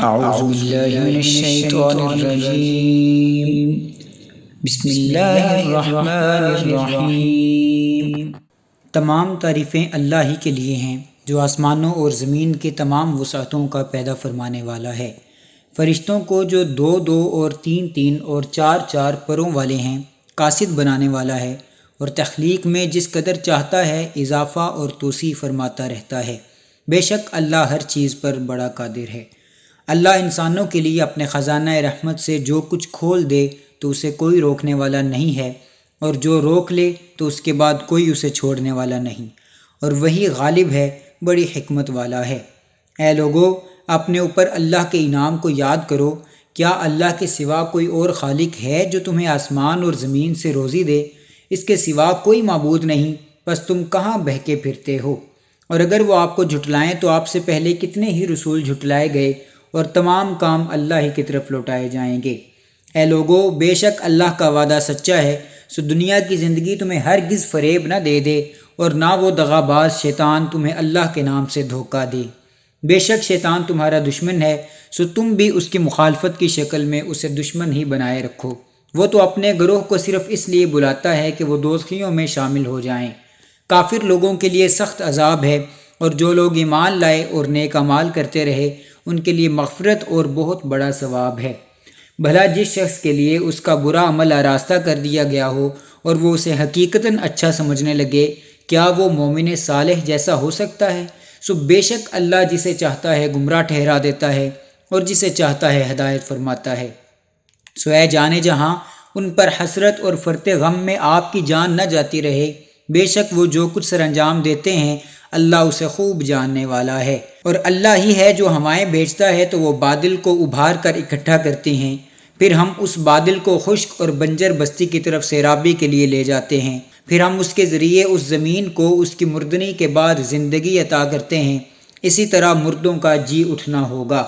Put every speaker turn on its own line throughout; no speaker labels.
اعوذ باللہ من الشیطان الرجیم بسم اللہ الرحمن الرحیم۔ تمام تعریفیں اللہ ہی کے لیے ہیں جو آسمانوں اور زمین کے تمام وسعتوں کا پیدا فرمانے والا ہے۔ فرشتوں کو جو 2 اور 3 اور 4 پروں والے ہیں قاصد بنانے والا ہے، اور تخلیق میں جس قدر چاہتا ہے اضافہ اور توسیع فرماتا رہتا ہے۔ بے شک اللہ ہر چیز پر بڑا قادر ہے۔ اللہ انسانوں کے لیے اپنے خزانہ رحمت سے جو کچھ کھول دے تو اسے کوئی روکنے والا نہیں ہے، اور جو روک لے تو اس کے بعد کوئی اسے چھوڑنے والا نہیں، اور وہی غالب ہے، بڑی حکمت والا ہے۔ اے لوگو، اپنے اوپر اللہ کے انعام کو یاد کرو۔ کیا اللہ کے سوا کوئی اور خالق ہے جو تمہیں آسمان اور زمین سے روزی دے؟ اس کے سوا کوئی معبود نہیں، پس تم کہاں بہکے پھرتے ہو؟ اور اگر وہ آپ کو جھٹلائیں تو آپ سے پہلے کتنے ہی رسول جھٹلائے گئے، اور تمام کام اللہ ہی کی طرف لوٹائے جائیں گے۔ اے لوگو، بے شک اللہ کا وعدہ سچا ہے، سو دنیا کی زندگی تمہیں ہرگز فریب نہ دے دے، اور نہ وہ دغاباز شیطان تمہیں اللہ کے نام سے دھوکہ دے۔ بے شک شیطان تمہارا دشمن ہے، سو تم بھی اس کی مخالفت کی شکل میں اسے دشمن ہی بنائے رکھو۔ وہ تو اپنے گروہ کو صرف اس لیے بلاتا ہے کہ وہ دوزخیوں میں شامل ہو جائیں۔ کافر لوگوں کے لیے سخت عذاب ہے، اور جو لوگ ایمان لائے اور نیک اعمال کرتے رہے ان کے لیے مغفرت اور بہت بڑا ثواب ہے۔ بھلا جس شخص کے لیے اس کا برا عمل آراستہ کر دیا گیا ہو اور وہ اسے حقیقتاً اچھا سمجھنے لگے، کیا وہ مومن صالح جیسا ہو سکتا ہے؟ سو بے شک اللہ جسے چاہتا ہے گمراہ ٹھہرا دیتا ہے، اور جسے چاہتا ہے ہدایت فرماتا ہے۔ سو اے جانے جہاں، ان پر حسرت اور فرط غم میں آپ کی جان نہ جاتی رہے۔ بے شک وہ جو کچھ سر انجام دیتے ہیں اللہ اسے خوب جاننے والا ہے۔ اور اللہ ہی ہے جو ہوائیں بھیجتا ہے تو وہ بادل کو ابھار کر اکٹھا کرتے ہیں، پھر ہم اس بادل کو خشک اور بنجر بستی کی طرف سیرابی کے لیے لے جاتے ہیں، پھر ہم اس کے ذریعے اس زمین کو اس کی مردنی کے بعد زندگی عطا کرتے ہیں۔ اسی طرح مردوں کا جی اٹھنا ہوگا۔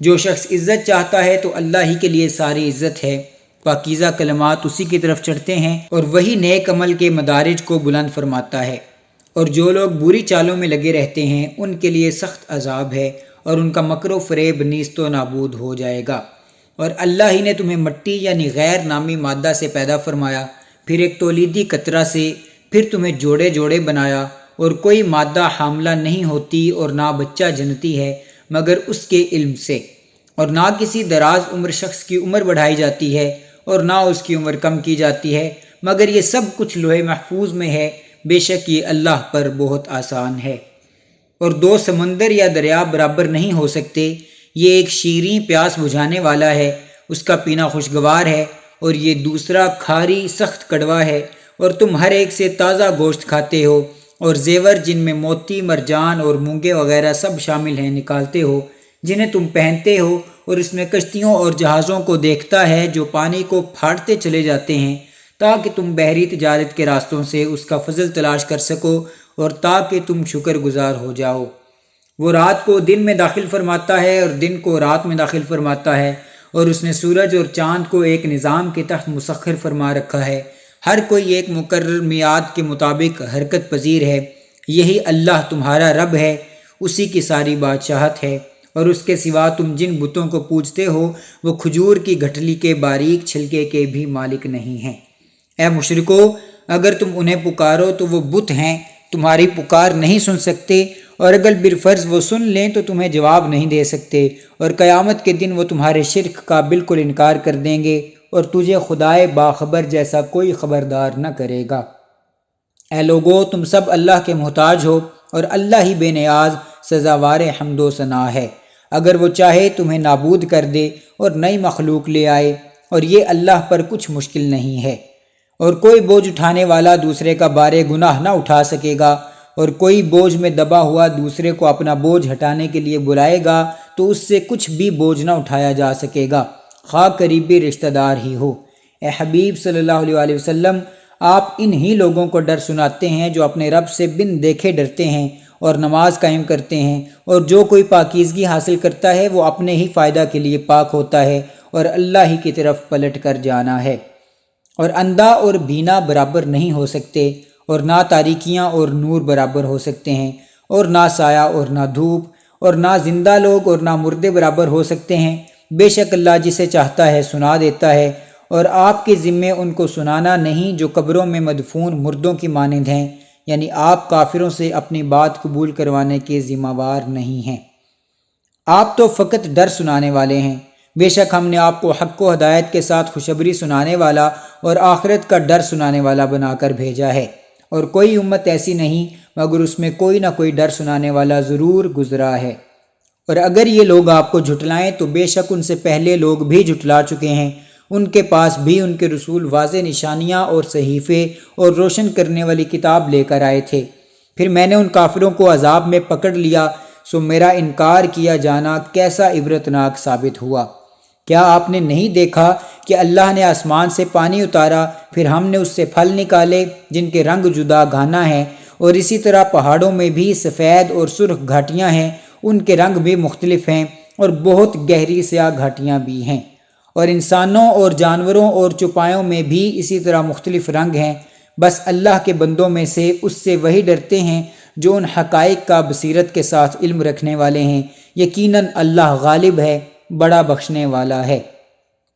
جو شخص عزت چاہتا ہے تو اللہ ہی کے لیے ساری عزت ہے۔ پاکیزہ کلمات اسی کی طرف چڑھتے ہیں، اور وہی نیک عمل کے مدارج کو بلند فرماتا ہے۔ اور جو لوگ بری چالوں میں لگے رہتے ہیں ان کے لیے سخت عذاب ہے، اور ان کا مکر و فریب نیست و نابود ہو جائے گا۔ اور اللہ ہی نے تمہیں مٹی یعنی غیر نامی مادہ سے پیدا فرمایا، پھر ایک تولیدی قطرہ سے، پھر تمہیں جوڑے جوڑے بنایا، اور کوئی مادہ حاملہ نہیں ہوتی اور نہ بچہ جنتی ہے مگر اس کے علم سے، اور نہ کسی دراز عمر شخص کی عمر بڑھائی جاتی ہے اور نہ اس کی عمر کم کی جاتی ہے، مگر یہ سب کچھ لوح محفوظ میں ہے۔ بے شک یہ اللہ پر بہت آسان ہے۔ اور 2 سمندر یا دریا برابر نہیں ہو سکتے۔ یہ ایک شیریں پیاس بجھانے والا ہے، اس کا پینا خوشگوار ہے، اور یہ دوسرا کھاری سخت کڑوا ہے، اور تم ہر ایک سے تازہ گوشت کھاتے ہو، اور زیور جن میں موتی، مرجان اور مونگے وغیرہ سب شامل ہیں نکالتے ہو، جنہیں تم پہنتے ہو، اور اس میں کشتیوں اور جہازوں کو دیکھتا ہے جو پانی کو پھاڑتے چلے جاتے ہیں، تاکہ تم بحری تجارت کے راستوں سے اس کا فضل تلاش کر سکو، اور تاکہ تم شکر گزار ہو جاؤ۔ وہ رات کو دن میں داخل فرماتا ہے اور دن کو رات میں داخل فرماتا ہے، اور اس نے سورج اور چاند کو ایک نظام کے تحت مسخر فرما رکھا ہے، ہر کوئی ایک مقرر میعاد کے مطابق حرکت پذیر ہے۔ یہی اللہ تمہارا رب ہے، اسی کی ساری بادشاہت ہے، اور اس کے سوا تم جن بتوں کو پوجتے ہو وہ کھجور کی گٹھلی کے باریک چھلکے کے بھی مالک نہیں ہیں۔ اے مشرکو، اگر تم انہیں پکارو تو وہ بت ہیں، تمہاری پکار نہیں سن سکتے، اور اگر بالفرض وہ سن لیں تو تمہیں جواب نہیں دے سکتے، اور قیامت کے دن وہ تمہارے شرک کا بالکل انکار کر دیں گے، اور تجھے خدائے باخبر جیسا کوئی خبردار نہ کرے گا۔ اے لوگو، تم سب اللہ کے محتاج ہو، اور اللہ ہی بے نیاز سزاوار حمد و ثنا ہے۔ اگر وہ چاہے تمہیں نابود کر دے اور نئی مخلوق لے آئے، اور یہ اللہ پر کچھ مشکل نہیں ہے۔ اور کوئی بوجھ اٹھانے والا دوسرے کا بار گناہ نہ اٹھا سکے گا، اور کوئی بوجھ میں دبا ہوا دوسرے کو اپنا بوجھ ہٹانے کے لیے بلائے گا تو اس سے کچھ بھی بوجھ نہ اٹھایا جا سکے گا، خواہ قریبی رشتہ دار ہی ہو۔ اے حبیب صلی اللہ علیہ وسلم، آپ انہی لوگوں کو ڈر سناتے ہیں جو اپنے رب سے بن دیکھے ڈرتے ہیں اور نماز قائم کرتے ہیں، اور جو کوئی پاکیزگی حاصل کرتا ہے وہ اپنے ہی فائدہ کے لیے پاک ہوتا ہے، اور اللہ ہی کی طرف پلٹ کر جانا ہے۔ اور اندھا اور بینا برابر نہیں ہو سکتے، اور نہ تاریکیاں اور نور برابر ہو سکتے ہیں، اور نہ سایہ اور نہ دھوپ، اور نہ زندہ لوگ اور نہ مردے برابر ہو سکتے ہیں۔ بے شک اللہ جسے چاہتا ہے سنا دیتا ہے، اور آپ کے ذمے ان کو سنانا نہیں جو قبروں میں مدفون مردوں کی مانند ہیں، یعنی آپ کافروں سے اپنی بات قبول کروانے کے ذمہ وار نہیں ہیں۔ آپ تو فقط ڈر سنانے والے ہیں۔ بے شک ہم نے آپ کو حق و ہدایت کے ساتھ خوشخبری سنانے والا اور آخرت کا ڈر سنانے والا بنا کر بھیجا ہے، اور کوئی امت ایسی نہیں مگر اس میں کوئی نہ کوئی ڈر سنانے والا ضرور گزرا ہے۔ اور اگر یہ لوگ آپ کو جھٹلائیں تو بے شک ان سے پہلے لوگ بھی جھٹلا چکے ہیں، ان کے پاس بھی ان کے رسول واضح نشانیاں اور صحیفے اور روشن کرنے والی کتاب لے کر آئے تھے۔ پھر میں نے ان کافروں کو عذاب میں پکڑ لیا، سو میرا انکار کیا جانا کیسا عبرتناک ثابت ہوا۔ کیا آپ نے نہیں دیکھا کہ اللہ نے آسمان سے پانی اتارا، پھر ہم نے اس سے پھل نکالے جن کے رنگ جدا گانا ہے، اور اسی طرح پہاڑوں میں بھی سفید اور سرخ گھاٹیاں ہیں، ان کے رنگ بھی مختلف ہیں، اور بہت گہری سیاہ گھاٹیاں بھی ہیں، اور انسانوں اور جانوروں اور چوپایوں میں بھی اسی طرح مختلف رنگ ہیں۔ بس اللہ کے بندوں میں سے اس سے وہی ڈرتے ہیں جو ان حقائق کا بصیرت کے ساتھ علم رکھنے والے ہیں۔ یقیناً اللہ غالب ہے، بڑا بخشنے والا ہے۔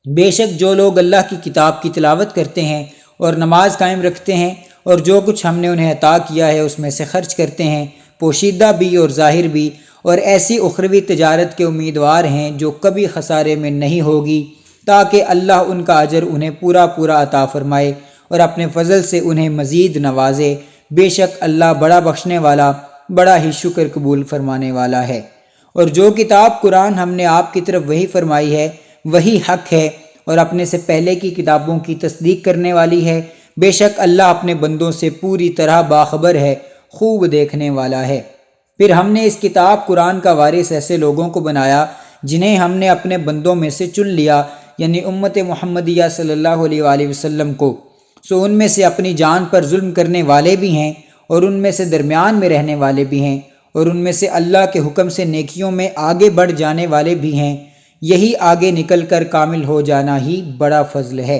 بے شک جو لوگ اللہ کی کتاب کی تلاوت کرتے ہیں اور نماز قائم رکھتے ہیں، اور جو کچھ ہم نے انہیں عطا کیا ہے اس میں سے خرچ کرتے ہیں، پوشیدہ بھی اور ظاہر بھی، اور ایسی اخروی تجارت کے امیدوار ہیں جو کبھی خسارے میں نہیں ہوگی، تاکہ اللہ ان کا اجر انہیں پورا پورا عطا فرمائے اور اپنے فضل سے انہیں مزید نوازے۔ بے شک اللہ بڑا بخشنے والا، بڑا ہی شکر قبول فرمانے والا ہے۔ اور جو کتاب قرآن ہم نے آپ کی طرف وحی فرمائی ہے وہی حق ہے اور اپنے سے پہلے کی کتابوں کی تصدیق کرنے والی ہے۔ بے شک اللہ اپنے بندوں سے پوری طرح باخبر ہے، خوب دیکھنے والا ہے۔ پھر ہم نے اس کتاب قرآن کا وارث ایسے لوگوں کو بنایا جنہیں ہم نے اپنے بندوں میں سے چن لیا، یعنی امت محمدیہ صلی اللہ علیہ وآلہ وسلم کو۔ سو ان میں سے اپنی جان پر ظلم کرنے والے بھی ہیں، اور ان میں سے درمیان میں رہنے والے بھی ہیں، اور ان میں سے اللہ کے حکم سے نیکیوں میں آگے بڑھ جانے والے بھی ہیں۔ یہی آگے نکل کر کامل ہو جانا ہی بڑا فضل ہے۔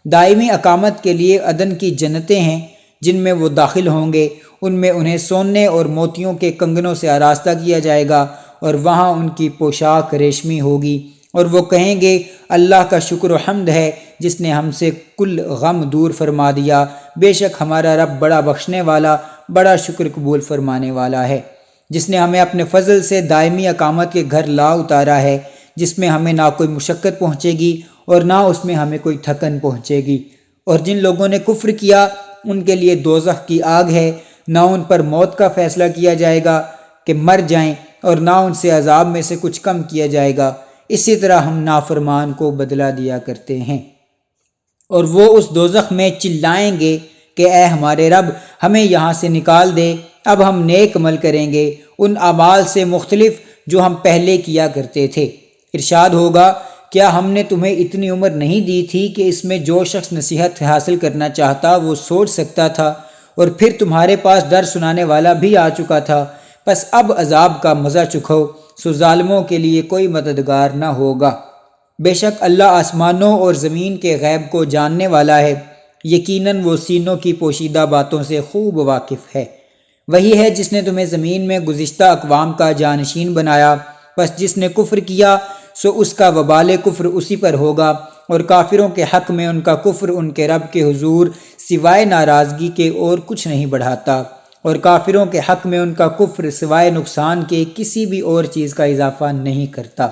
دائمی اقامت کے لیے عدن کی جنتیں ہیں جن میں وہ داخل ہوں گے، ان میں انہیں سونے اور موتیوں کے کنگنوں سے آراستہ کیا جائے گا، اور وہاں ان کی پوشاک ریشمی ہوگی، اور وہ کہیں گے اللہ کا شکر و حمد ہے جس نے ہم سے کل غم دور فرما دیا۔ بے شک ہمارا رب بڑا بخشنے والا، بڑا شکر قبول فرمانے والا ہے، جس نے ہمیں اپنے فضل سے دائمی اقامت کے گھر لا اتارا ہے، جس میں ہمیں نہ کوئی مشقت پہنچے گی اور نہ اس میں ہمیں کوئی تھکن پہنچے گی۔ اور جن لوگوں نے کفر کیا ان کے لیے دوزخ کی آگ ہے، نہ ان پر موت کا فیصلہ کیا جائے گا کہ مر جائیں، اور نہ ان سے عذاب میں سے کچھ کم کیا جائے گا۔ اسی طرح ہم نافرمان کو بدلہ دیا کرتے ہیں۔ اور وہ اس دوزخ میں چلائیں گے کہ اے ہمارے رب، ہمیں یہاں سے نکال دے، اب ہم نیک عمل کریں گے ان اعمال سے مختلف جو ہم پہلے کیا کرتے تھے۔ ارشاد ہوگا، کیا ہم نے تمہیں اتنی عمر نہیں دی تھی کہ اس میں جو شخص نصیحت حاصل کرنا چاہتا وہ سوچ سکتا تھا، اور پھر تمہارے پاس ڈر سنانے والا بھی آ چکا تھا، بس اب عذاب کا مزہ چکھو، سو ظالموں کے لیے کوئی مددگار نہ ہوگا۔ بے شک اللہ آسمانوں اور زمین کے غیب کو جاننے والا ہے، یقیناً وہ سینوں کی پوشیدہ باتوں سے خوب واقف ہے۔ وہی ہے جس نے تمہیں زمین میں گزشتہ اقوام کا جانشین بنایا، بس جس نے کفر کیا سو اس کا وبال کفر اسی پر ہوگا، اور کافروں کے حق میں ان کا کفر ان کے رب کے حضور سوائے ناراضگی کے اور کچھ نہیں بڑھاتا، اور کافروں کے حق میں ان کا کفر سوائے نقصان کے کسی بھی اور چیز کا اضافہ نہیں کرتا۔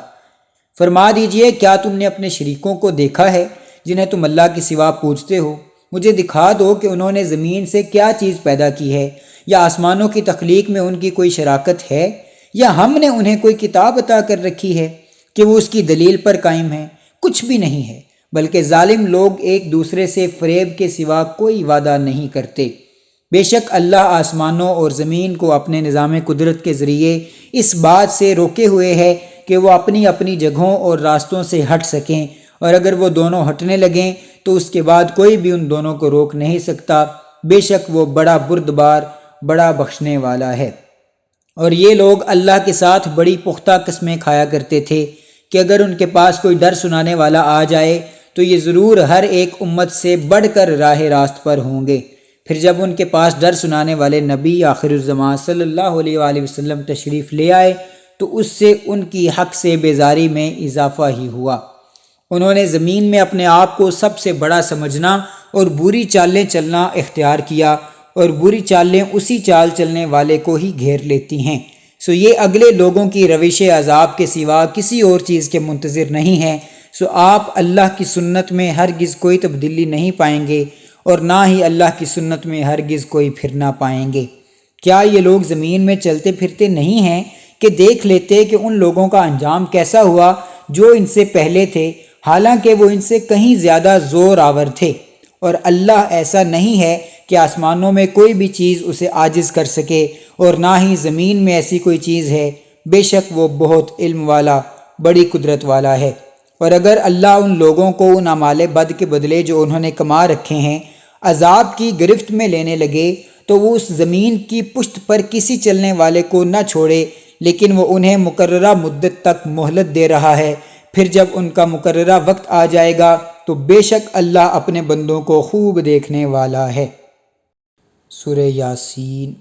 فرما دیجئے، کیا تم نے اپنے شریکوں کو دیکھا ہے جنہیں تم اللہ کے سوا پوجتے ہو؟ مجھے دکھا دو کہ انہوں نے زمین سے کیا چیز پیدا کی ہے، یا آسمانوں کی تخلیق میں ان کی کوئی شراکت ہے، یا ہم نے انہیں کوئی کتاب عطا کر رکھی ہے کہ وہ اس کی دلیل پر قائم ہیں؟ کچھ بھی نہیں ہے، بلکہ ظالم لوگ ایک دوسرے سے فریب کے سوا کوئی وعدہ نہیں کرتے۔ بے شک اللہ آسمانوں اور زمین کو اپنے نظام قدرت کے ذریعے اس بات سے روکے ہوئے ہے کہ وہ اپنی اپنی جگہوں اور راستوں سے ہٹ سکیں، اور اگر وہ دونوں ہٹنے لگیں تو اس کے بعد کوئی بھی ان دونوں کو روک نہیں سکتا۔ بے شک وہ بڑا بردبار، بڑا بخشنے والا ہے۔ اور یہ لوگ اللہ کے ساتھ بڑی پختہ قسمیں کھایا کرتے تھے کہ اگر ان کے پاس کوئی ڈر سنانے والا آ جائے تو یہ ضرور ہر ایک امت سے بڑھ کر راہ راست پر ہوں گے۔ پھر جب ان کے پاس ڈر سنانے والے نبی آخر الزمان صلی اللہ علیہ وآلہ وسلم تشریف لے آئے تو اس سے ان کی حق سے بیزاری میں اضافہ ہی ہوا۔ انہوں نے زمین میں اپنے آپ کو سب سے بڑا سمجھنا اور بری چالیں چلنا اختیار کیا، اور بری چالیں اسی چال چلنے والے کو ہی گھیر لیتی ہیں۔ سو یہ اگلے لوگوں کی روش عذاب کے سوا کسی اور چیز کے منتظر نہیں ہیں۔ سو آپ اللہ کی سنت میں ہرگز کوئی تبدیلی نہیں پائیں گے، اور نہ ہی اللہ کی سنت میں ہرگز کوئی پھرنا پائیں گے۔ کیا یہ لوگ زمین میں چلتے پھرتے نہیں ہیں کہ دیکھ لیتے کہ ان لوگوں کا انجام کیسا ہوا جو ان سے پہلے تھے، حالانکہ وہ ان سے کہیں زیادہ زور آور تھے؟ اور اللہ ایسا نہیں ہے کہ آسمانوں میں کوئی بھی چیز اسے عاجز کر سکے، اور نہ ہی زمین میں ایسی کوئی چیز ہے۔ بے شک وہ بہت علم والا، بڑی قدرت والا ہے۔ اور اگر اللہ ان لوگوں کو ان اعمال بد کے بدلے جو انہوں نے کما رکھے ہیں عذاب کی گرفت میں لینے لگے، تو وہ اس زمین کی پشت پر کسی چلنے والے کو نہ چھوڑے، لیکن وہ انہیں مقررہ مدت تک مہلت دے رہا ہے۔ پھر جب ان کا مقررہ وقت آ جائے گا تو بے شک اللہ اپنے بندوں کو خوب دیکھنے والا ہے۔ سورہ یاسین۔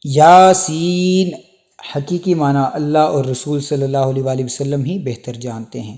یاسین حقیقی معنی اللہ اور رسول صلی اللہ علیہ وآلہ وسلم ہی بہتر جانتے ہیں۔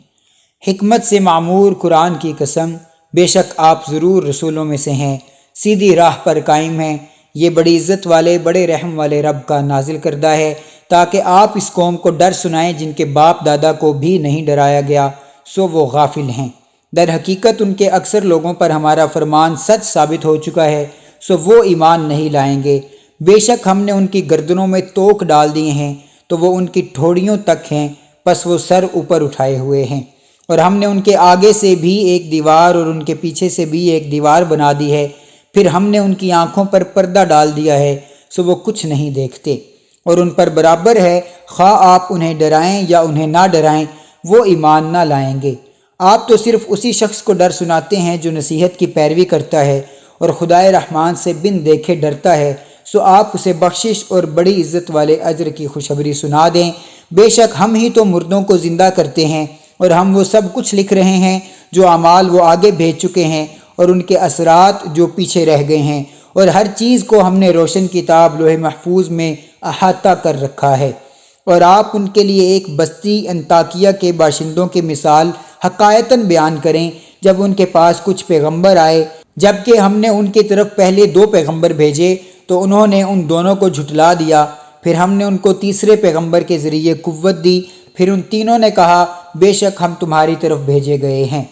حکمت سے معمور قرآن کی قسم، بے شک آپ ضرور رسولوں میں سے ہیں، سیدھی راہ پر قائم ہیں۔ یہ بڑی عزت والے، بڑے رحم والے رب کا نازل کردہ ہے، تاکہ آپ اس قوم کو ڈر سنائیں جن کے باپ دادا کو بھی نہیں ڈرایا گیا، سو وہ غافل ہیں۔ در حقیقت ان کے اکثر لوگوں پر ہمارا فرمان سچ ثابت ہو چکا ہے، سو وہ ایمان نہیں لائیں گے۔ بے شک ہم نے ان کی گردنوں میں توق ڈال دیے ہیں، تو وہ ان کی ٹھوڑیوں تک ہیں، پس وہ سر اوپر اٹھائے ہوئے ہیں۔ اور ہم نے ان کے آگے سے بھی ایک دیوار اور ان کے پیچھے سے بھی ایک دیوار بنا دی ہے، پھر ہم نے ان کی آنکھوں پر پردہ ڈال دیا ہے، سو وہ کچھ نہیں دیکھتے۔ اور ان پر برابر ہے، خواہ آپ انہیں ڈرائیں یا انہیں نہ ڈرائیں، وہ ایمان نہ لائیں گے۔ آپ تو صرف اسی شخص کو ڈر سناتے ہیں جو نصیحت کی پیروی کرتا ہے اور خدائے رحمان سے بن دیکھے ڈرتا ہے، سو آپ اسے بخشش اور بڑی عزت والے اجر کی خوشخبری سنا دیں۔ بے شک ہم ہی تو مردوں کو زندہ کرتے ہیں، اور ہم وہ سب کچھ لکھ رہے ہیں جو اعمال وہ آگے بھیج چکے ہیں، اور ان کے اثرات جو پیچھے رہ گئے ہیں، اور ہر چیز کو ہم نے روشن کتاب لوح محفوظ میں احاطہ کر رکھا ہے۔ اور آپ ان کے لیے ایک بستی انطاکیہ کے باشندوں کی مثال حقایتاً بیان کریں، جب ان کے پاس کچھ پیغمبر آئے، جبکہ ہم نے ان کی طرف پہلے 2 پیغمبر بھیجے تو انہوں نے ان دونوں کو جھٹلا دیا، پھر ہم نے ان کو تیسرے پیغمبر کے ذریعے قوت دی، پھر ان تینوں نے کہا بے شک ہم تمہاری طرف بھیجے گئے ہیں۔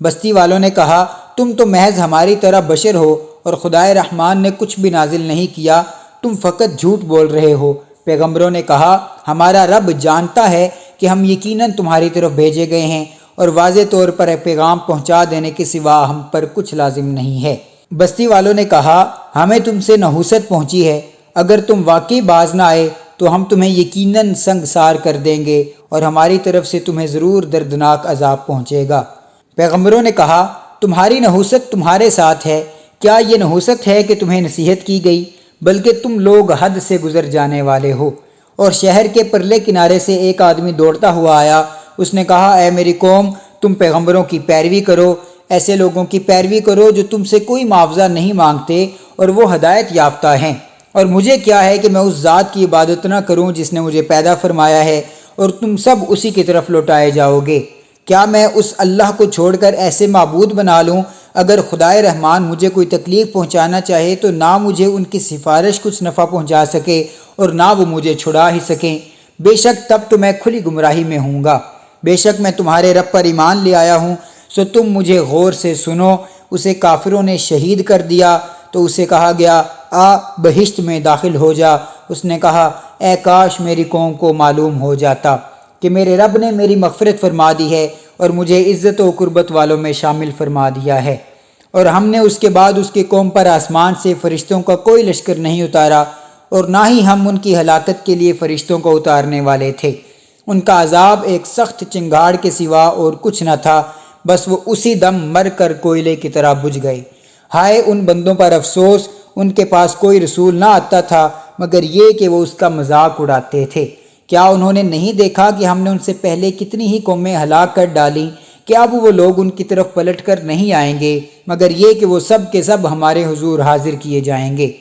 بستی والوں نے کہا تم تو محض ہماری طرح بشر ہو، اور خدائے رحمان نے کچھ بھی نازل نہیں کیا، تم فقط جھوٹ بول رہے ہو۔ پیغمبروں نے کہا ہمارا رب جانتا ہے کہ ہم یقیناً تمہاری طرف بھیجے گئے ہیں، اور واضح طور پر پیغام پہنچا دینے کے سوا ہم پر کچھ لازم نہیں ہے۔ بستی والوں نے کہا ہمیں تم سے نحوست پہنچی ہے، اگر تم واقعی باز نہ آئے تو ہم تمہیں یقیناً سنگسار کر دیں گے، اور ہماری طرف سے تمہیں ضرور دردناک عذاب پہنچے گا۔ پیغمبروں نے کہا تمہاری نحوست تمہارے ساتھ ہے، کیا یہ نحوست ہے کہ تمہیں نصیحت کی گئی؟ بلکہ تم لوگ حد سے گزر جانے والے ہو۔ اور شہر کے پرلے کنارے سے ایک آدمی دوڑتا ہوا آیا، اس نے کہا اے میری قوم، تم پیغمبروں کی پیروی کرو، ایسے لوگوں کی پیروی کرو جو تم سے کوئی معاوضہ نہیں مانگتے اور وہ ہدایت یافتہ ہیں۔ اور مجھے کیا ہے کہ میں اس ذات کی عبادت نہ کروں جس نے مجھے پیدا فرمایا ہے، اور تم سب اسی کی طرف لوٹائے جاؤ گے۔ کیا میں اس اللہ کو چھوڑ کر ایسے معبود بنا لوں؟ اگر خدائے رحمان مجھے کوئی تکلیف پہنچانا چاہے تو نہ مجھے ان کی سفارش کچھ نفع پہنچا سکے اور نہ وہ مجھے چھڑا ہی سکیں، بے شک تب تو میں کھلی گمراہی میں ہوں گا۔ بے شک میں تمہارے رب پر ایمان لے آیا ہوں، سو تم مجھے غور سے سنو۔ اسے کافروں نے شہید کر دیا تو اسے کہا گیا آ بہشت میں داخل ہو جا۔ اس نے کہا اے کاش میری قوم کو معلوم ہو جاتا کہ میرے رب نے میری مغفرت فرما دی ہے اور مجھے عزت و قربت والوں میں شامل فرما دیا ہے۔ اور ہم نے اس کے بعد اس کی قوم پر آسمان سے فرشتوں کا کوئی لشکر نہیں اتارا، اور نہ ہی ہم ان کی ہلاکت کے لیے فرشتوں کو اتارنے والے تھے۔ ان کا عذاب ایک سخت چنگاڑ کے سوا اور کچھ نہ تھا، بس وہ اسی دم مر کر کوئلے کی طرح بجھ گئے۔ ہائے ان بندوں پر افسوس، ان کے پاس کوئی رسول نہ آتا تھا مگر یہ کہ وہ اس کا مذاق اڑاتے تھے۔ کیا انہوں نے نہیں دیکھا کہ ہم نے ان سے پہلے کتنی ہی قومیں ہلاک کر ڈالیں، کہ اب وہ لوگ ان کی طرف پلٹ کر نہیں آئیں گے مگر یہ کہ وہ سب کے سب ہمارے حضور حاضر کیے جائیں گے۔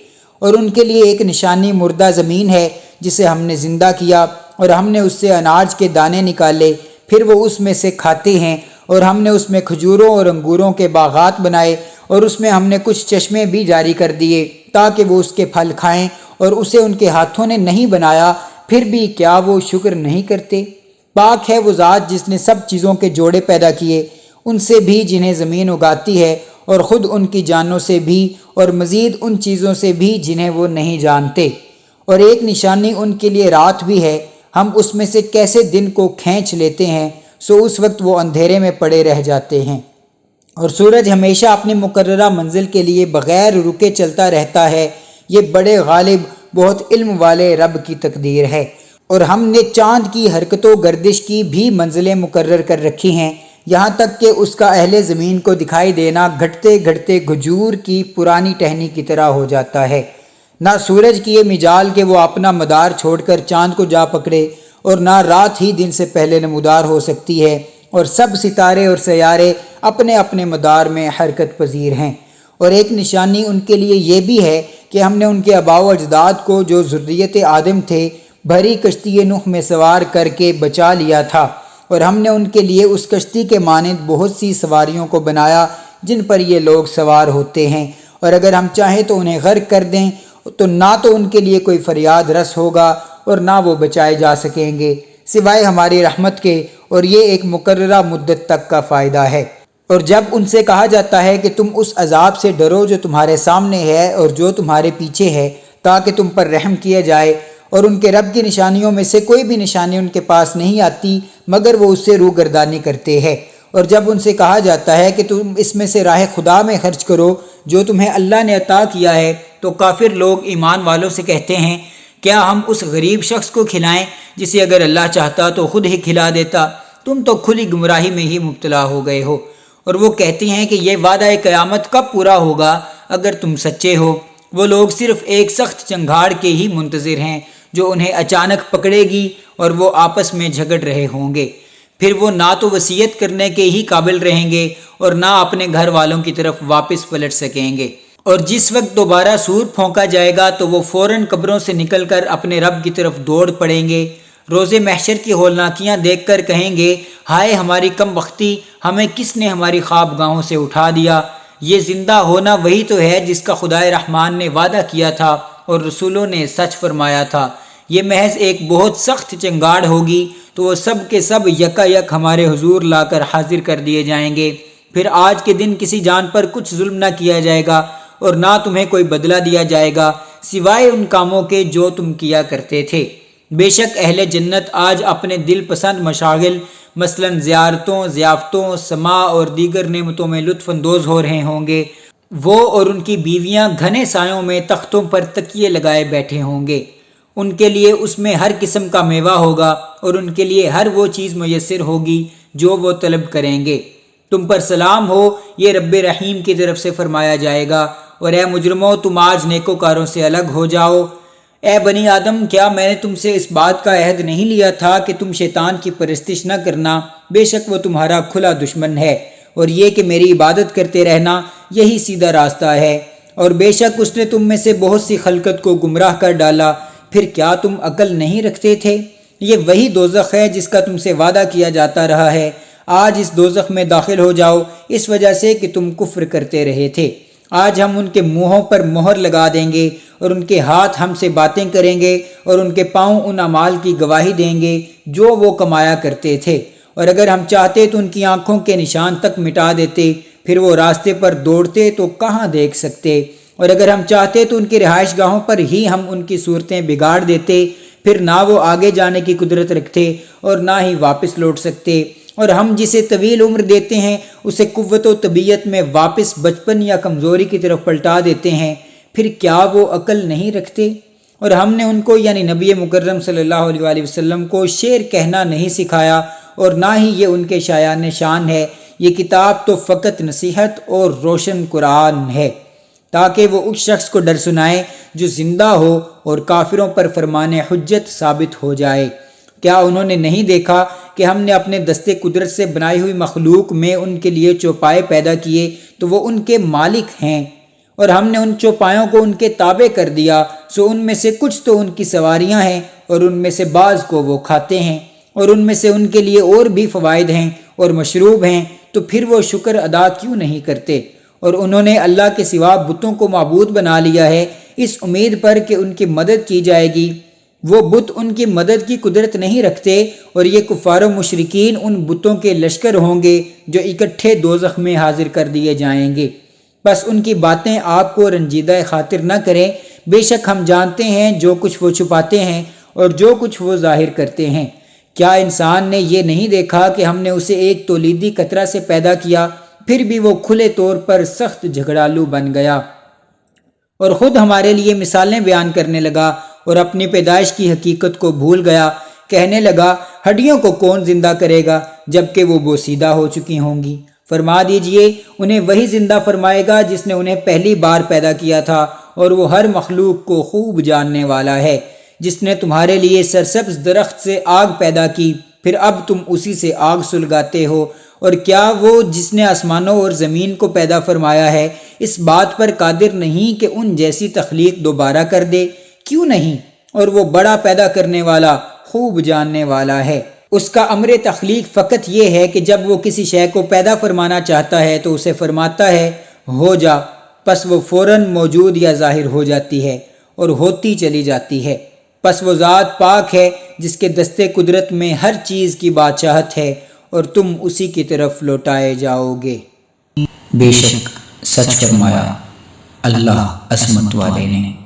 اور ان کے لیے ایک نشانی مردہ زمین ہے جسے ہم نے زندہ کیا، اور ہم نے اس سے اناج کے دانے نکالے، پھر وہ اس میں سے کھاتے ہیں، اور ہم نے اس میں کھجوروں اور انگوروں کے باغات بنائے، اور اس میں ہم نے کچھ چشمے بھی جاری کر دیے تاکہ وہ اس کے پھل کھائیں، اور اسے ان کے ہاتھوں نے نہیں بنایا، پھر بھی کیا وہ شکر نہیں کرتے؟ پاک ہے وہ ذات جس نے سب چیزوں کے جوڑے پیدا کیے، ان سے بھی جنہیں زمین اگاتی ہے، اور خود ان کی جانوں سے بھی، اور مزید ان چیزوں سے بھی جنہیں وہ نہیں جانتے۔ اور ایک نشانی ان کے لیے رات بھی ہے، ہم اس میں سے کیسے دن کو کھینچ لیتے ہیں، سو اس وقت وہ اندھیرے میں پڑے رہ جاتے ہیں۔ اور سورج ہمیشہ اپنی مقررہ منزل کے لیے بغیر رکے چلتا رہتا ہے، یہ بڑے غالب بہت علم والے رب کی تقدیر ہے۔ اور ہم نے چاند کی حرکت و گردش کی بھی منزلیں مقرر کر رکھی ہیں، یہاں تک کہ اس کا اہل زمین کو دکھائی دینا گھٹتے گھٹتے کھجور کی پرانی ٹہنی کی طرح ہو جاتا ہے۔ نہ سورج کی یہ مجال کہ وہ اپنا مدار چھوڑ کر چاند کو جا پکڑے، اور نہ رات ہی دن سے پہلے نمودار ہو سکتی ہے، اور سب ستارے اور سیارے اپنے اپنے مدار میں حرکت پذیر ہیں۔ اور ایک نشانی ان کے لیے یہ بھی ہے کہ ہم نے ان کے آباء و اجداد کو جو ذریت آدم تھے بھری کشتی نوح میں سوار کر کے بچا لیا تھا، اور ہم نے ان کے لیے اس کشتی کے مانند بہت سی سواریوں کو بنایا جن پر یہ لوگ سوار ہوتے ہیں، اور اگر ہم چاہیں تو انہیں غرق کر دیں تو نہ تو ان کے لیے کوئی فریاد رس ہوگا اور نہ وہ بچائے جا سکیں گے سوائے ہماری رحمت کے، اور یہ ایک مقررہ مدت تک کا فائدہ ہے۔ اور جب ان سے کہا جاتا ہے کہ تم اس عذاب سے ڈرو جو تمہارے سامنے ہے اور جو تمہارے پیچھے ہے، تاکہ تم پر رحم کیا جائے، اور ان کے رب کی نشانیوں میں سے کوئی بھی نشانی ان کے پاس نہیں آتی مگر وہ اس سے روگردانی کرتے ہیں۔ اور جب ان سے کہا جاتا ہے کہ تم اس میں سے راہ خدا میں خرچ کرو جو تمہیں اللہ نے عطا کیا ہے، تو کافر لوگ ایمان والوں سے کہتے ہیں کیا ہم اس غریب شخص کو کھلائیں جسے اگر اللہ چاہتا تو خود ہی کھلا دیتا، تم تو کھلی گمراہی میں ہی مبتلا ہو گئے ہو۔ اور وہ کہتے ہیں کہ یہ وعدہ قیامت کب پورا ہوگا اگر تم سچے ہو؟ وہ لوگ صرف ایک سخت چنگھاڑ کے ہی منتظر ہیں جو انہیں اچانک پکڑے گی، اور وہ آپس میں جھگڑ رہے ہوں گے، پھر وہ نہ تو وصیت کرنے کے ہی قابل رہیں گے اور نہ اپنے گھر والوں کی طرف واپس پلٹ سکیں گے۔ اور جس وقت دوبارہ سور پھونکا جائے گا تو وہ فوراً قبروں سے نکل کر اپنے رب کی طرف دوڑ پڑیں گے، روز محشر کی ہولناکیاں دیکھ کر کہیں گے ہائے ہماری کم بختی، ہمیں کس نے ہماری خواب گاہوں سے اٹھا دیا۔ یہ زندہ ہونا وہی تو ہے جس کا خدائے رحمان نے وعدہ کیا تھا اور رسولوں نے سچ فرمایا تھا۔ یہ محض ایک بہت سخت چنگاڑ ہوگی تو وہ سب کے سب یکا یک ہمارے حضور لا کر حاضر کر دیے جائیں گے، پھر آج کے دن کسی جان پر کچھ ظلم نہ کیا جائے گا اور نہ تمہیں کوئی بدلہ دیا جائے گا سوائے ان کاموں کے جو تم کیا کرتے تھے۔ بے شک اہل جنت آج اپنے دل پسند مشاغل مثلاً زیارتوں، ضیافتوں، سماع اور دیگر نعمتوں میں لطف اندوز ہو رہے ہوں گے۔ وہ اور ان کی بیویاں گھنے سایوں میں تختوں پر تکیے لگائے بیٹھے ہوں گے، ان کے لیے اس میں ہر قسم کا میوہ ہوگا اور ان کے لیے ہر وہ چیز میسر ہوگی جو وہ طلب کریں گے۔ تم پر سلام ہو، یہ رب رحیم کی طرف سے فرمایا جائے گا، اور اے مجرموں تم آج نیکوکاروں سے الگ ہو جاؤ۔ اے بنی آدم، کیا میں نے تم سے اس بات کا عہد نہیں لیا تھا کہ تم شیطان کی پرستش نہ کرنا؟ بے شک وہ تمہارا کھلا دشمن ہے، اور یہ کہ میری عبادت کرتے رہنا یہی سیدھا راستہ ہے۔ اور بے شک اس نے تم میں سے بہت سی خلقت کو گمراہ کر ڈالا، پھر کیا تم عقل نہیں رکھتے تھے؟ یہ وہی دوزخ ہے جس کا تم سے وعدہ کیا جاتا رہا ہے، آج اس دوزخ میں داخل ہو جاؤ اس وجہ سے کہ تم کفر کرتے رہے تھے۔ آج ہم ان کے منہوں پر مہر لگا دیں گے اور ان کے ہاتھ ہم سے باتیں کریں گے اور ان کے پاؤں ان اعمال کی گواہی دیں گے جو وہ کمایا کرتے تھے، اور اگر ہم چاہتے تو ان کی آنکھوں کے نشان تک مٹا دیتے، پھر وہ راستے پر دوڑتے تو کہاں دیکھ سکتے، اور اگر ہم چاہتے تو ان کی رہائش گاہوں پر ہی ہم ان کی صورتیں بگاڑ دیتے، پھر نہ وہ آگے جانے کی قدرت رکھتے اور نہ ہی واپس لوٹ سکتے۔ اور ہم جسے طویل عمر دیتے ہیں اسے قوت و طبیعت میں واپس بچپن یا کمزوری کی طرف پلٹا دیتے ہیں، پھر کیا وہ عقل نہیں رکھتے؟ اور ہم نے ان کو یعنی نبی مکرم صلی اللہ علیہ وآلہ وسلم کو شعر کہنا نہیں سکھایا، اور نہ ہی یہ ان کے شایان شان ہے، یہ کتاب تو فقط نصیحت اور روشن قرآن ہے تاکہ وہ اس شخص کو ڈر سنائے جو زندہ ہو اور کافروں پر فرمان حجت ثابت ہو جائے۔ کیا انہوں نے نہیں دیکھا کہ ہم نے اپنے دستے قدرت سے بنائی ہوئی مخلوق میں ان کے لیے چوپائے پیدا کیے تو وہ ان کے مالک ہیں، اور ہم نے ان چوپایوں کو ان کے تابع کر دیا، سو ان میں سے کچھ تو ان کی سواریاں ہیں اور ان میں سے بعض کو وہ کھاتے ہیں، اور ان میں سے ان کے لیے اور بھی فوائد ہیں اور مشروب ہیں، تو پھر وہ شکر ادا کیوں نہیں کرتے؟ اور انہوں نے اللہ کے سوا بتوں کو معبود بنا لیا ہے اس امید پر کہ ان کی مدد کی جائے گی۔ وہ بت ان کی مدد کی قدرت نہیں رکھتے، اور یہ کفار و مشرکین ان بتوں کے لشکر ہوں گے جو اکٹھے دوزخ میں حاضر کر دیے جائیں گے۔ بس ان کی باتیں آپ کو رنجیدہ خاطر نہ کریں، بے شک ہم جانتے ہیں جو کچھ وہ چھپاتے ہیں اور جو کچھ وہ ظاہر کرتے ہیں۔ کیا انسان نے یہ نہیں دیکھا کہ ہم نے اسے ایک تولیدی قطرہ سے پیدا کیا، پھر بھی وہ کھلے طور پر سخت جھگڑالو بن گیا اور خود ہمارے لیے مثالیں بیان کرنے لگا اور اپنی پیدائش کی حقیقت کو بھول گیا۔ کہنے لگا ہڈیوں کو کون زندہ کرے گا جبکہ وہ بوسیدہ ہو چکی ہوں گی؟ فرما دیجئے انہیں وہی زندہ فرمائے گا جس نے انہیں پہلی بار پیدا کیا تھا، اور وہ ہر مخلوق کو خوب جاننے والا ہے۔ جس نے تمہارے لیے سرسبز درخت سے آگ پیدا کی، پھر اب تم اسی سے آگ سلگاتے ہو، اور کیا وہ جس نے آسمانوں اور زمین کو پیدا فرمایا ہے اس بات پر قادر نہیں کہ ان جیسی تخلیق دوبارہ کر دے؟ کیوں نہیں؟ اور وہ بڑا پیدا کرنے والا، خوب جاننے والا ہے۔ اس کا امر تخلیق فقط یہ ہے کہ جب وہ کسی شے کو پیدا فرمانا چاہتا ہے تو اسے فرماتا ہے ہو جا، پس وہ فوراً موجود یا ظاہر ہو جاتی ہے اور ہوتی چلی جاتی ہے۔ پس وہ ذات پاک ہے جس کے دستے قدرت میں ہر چیز کی بادشاہت ہے، اور تم اسی کی طرف لوٹائے جاؤ گے۔
بے شک سچ فرمایا اللہ عصمت والے نے۔